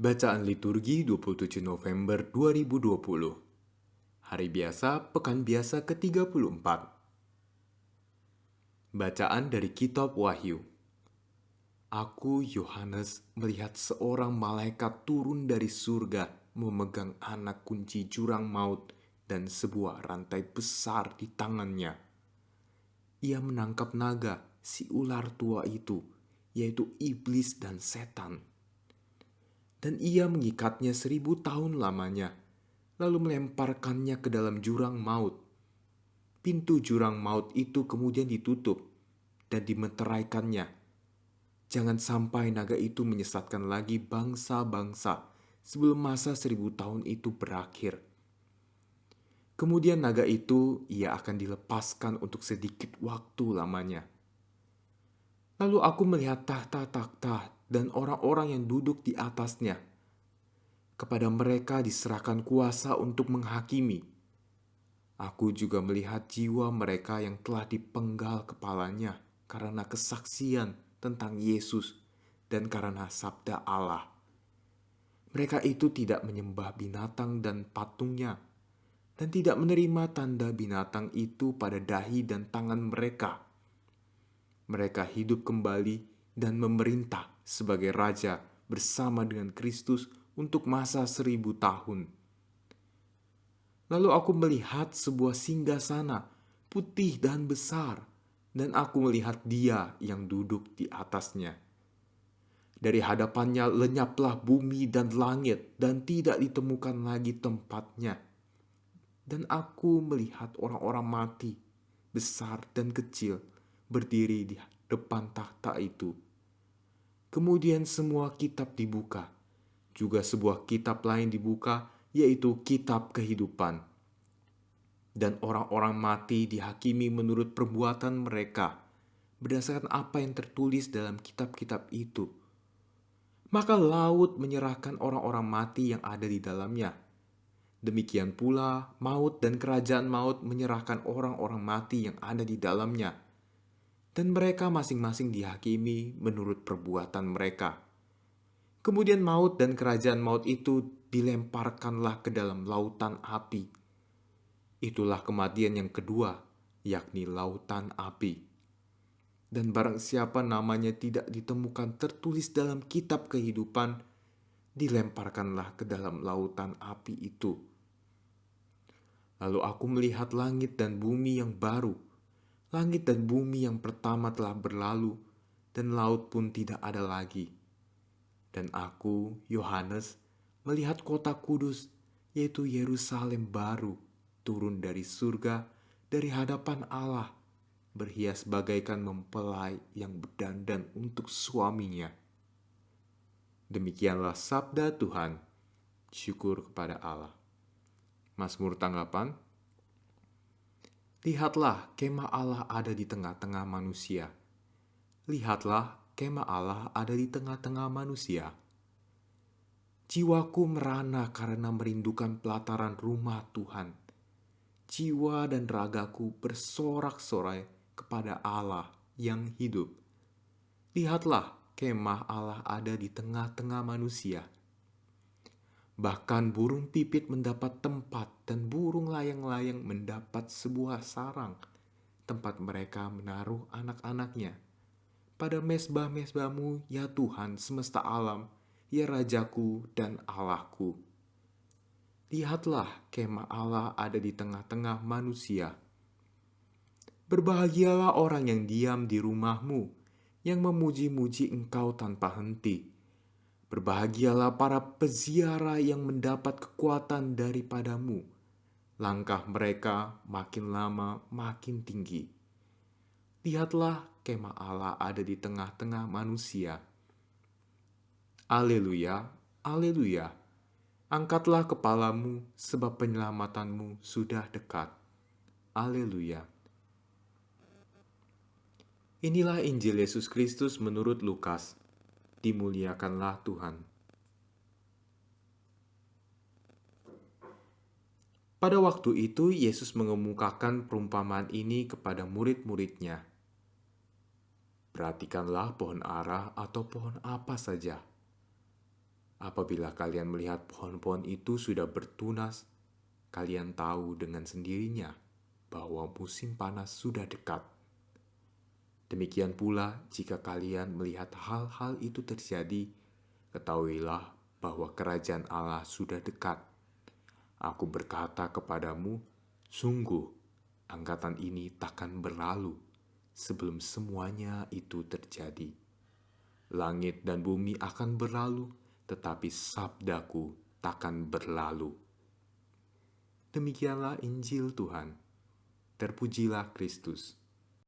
Bacaan liturgi 27 November 2020. Hari biasa, pekan biasa ke-34. Bacaan dari kitab Wahyu. Aku, Yohanes, melihat seorang malaikat turun dari surga memegang anak kunci jurang maut dan sebuah rantai besar di tangannya. Ia menangkap naga, si ular tua itu, yaitu iblis dan setan. Dan ia mengikatnya 1000 tahun lamanya, lalu melemparkannya ke dalam jurang maut. Pintu jurang maut itu kemudian ditutup dan dimeteraikannya. Jangan sampai naga itu menyesatkan lagi bangsa-bangsa sebelum masa 1000 tahun itu berakhir. Kemudian naga itu ia akan dilepaskan untuk sedikit waktu lamanya. Lalu aku melihat tahta-tahta dan orang-orang yang duduk di atasnya. Kepada mereka diserahkan kuasa untuk menghakimi. Aku juga melihat jiwa mereka yang telah dipenggal kepalanya karena kesaksian tentang Yesus dan karena sabda Allah. Mereka itu tidak menyembah binatang dan patungnya, dan tidak menerima tanda binatang itu pada dahi dan tangan mereka. Mereka hidup kembali dan memerintah sebagai raja bersama dengan Kristus untuk masa 1000 tahun. Lalu aku melihat sebuah singgasana putih dan besar, dan aku melihat Dia yang duduk di atasnya. Dari hadapannya lenyaplah bumi dan langit, dan tidak ditemukan lagi tempatnya. Dan aku melihat orang-orang mati, besar dan kecil, berdiri di depan takhta itu. Kemudian semua kitab dibuka. Juga sebuah kitab lain dibuka, yaitu kitab kehidupan. Dan orang-orang mati dihakimi menurut perbuatan mereka, berdasarkan apa yang tertulis dalam kitab-kitab itu. Maka laut menyerahkan orang-orang mati yang ada di dalamnya. Demikian pula maut dan kerajaan maut menyerahkan orang-orang mati yang ada di dalamnya. Dan mereka masing-masing dihakimi menurut perbuatan mereka. Kemudian maut dan kerajaan maut itu dilemparkanlah ke dalam lautan api. Itulah kematian yang kedua, yakni lautan api. Dan barang siapa namanya tidak ditemukan tertulis dalam kitab kehidupan, dilemparkanlah ke dalam lautan api itu. Lalu aku melihat langit dan bumi yang baru. Langit dan bumi yang pertama telah berlalu, dan laut pun tidak ada lagi. Dan aku, Yohanes, melihat kota kudus, yaitu Yerusalem baru, turun dari surga, dari hadapan Allah, berhias bagaikan mempelai yang berdandan untuk suaminya. Demikianlah sabda Tuhan. Syukur kepada Allah. Mazmur tanggapan. Lihatlah, kemah Allah ada di tengah-tengah manusia. Lihatlah, kemah Allah ada di tengah-tengah manusia. Jiwaku merana karena merindukan pelataran rumah Tuhan. Jiwa dan ragaku bersorak-sorai kepada Allah yang hidup. Lihatlah, kemah Allah ada di tengah-tengah manusia. Bahkan burung pipit mendapat tempat dan burung layang-layang mendapat sebuah sarang, tempat mereka menaruh anak-anaknya. Pada mezbah-mezbahmu, ya Tuhan semesta alam, ya Rajaku dan Allahku. Lihatlah, kemah Allah ada di tengah-tengah manusia. Berbahagialah orang yang diam di rumahmu, yang memuji-muji engkau tanpa henti. Berbahagialah para peziarah yang mendapat kekuatan daripadamu. Langkah mereka makin lama makin tinggi. Lihatlah, kemah Allah ada di tengah-tengah manusia. Haleluya, haleluya. Angkatlah kepalamu, sebab penyelamatanmu sudah dekat. Haleluya. Inilah Injil Yesus Kristus menurut Lukas. Dimuliakanlah Tuhan. Pada waktu itu, Yesus mengemukakan perumpamaan ini kepada murid-muridnya. Perhatikanlah pohon ara atau pohon apa saja. Apabila kalian melihat pohon-pohon itu sudah bertunas, kalian tahu dengan sendirinya bahwa musim panas sudah dekat. Demikian pula, jika kalian melihat hal-hal itu terjadi, ketahuilah bahwa kerajaan Allah sudah dekat. Aku berkata kepadamu, sungguh, angkatan ini takkan berlalu sebelum semuanya itu terjadi. Langit dan bumi akan berlalu, tetapi sabdaku takkan berlalu. Demikianlah Injil Tuhan. Terpujilah Kristus.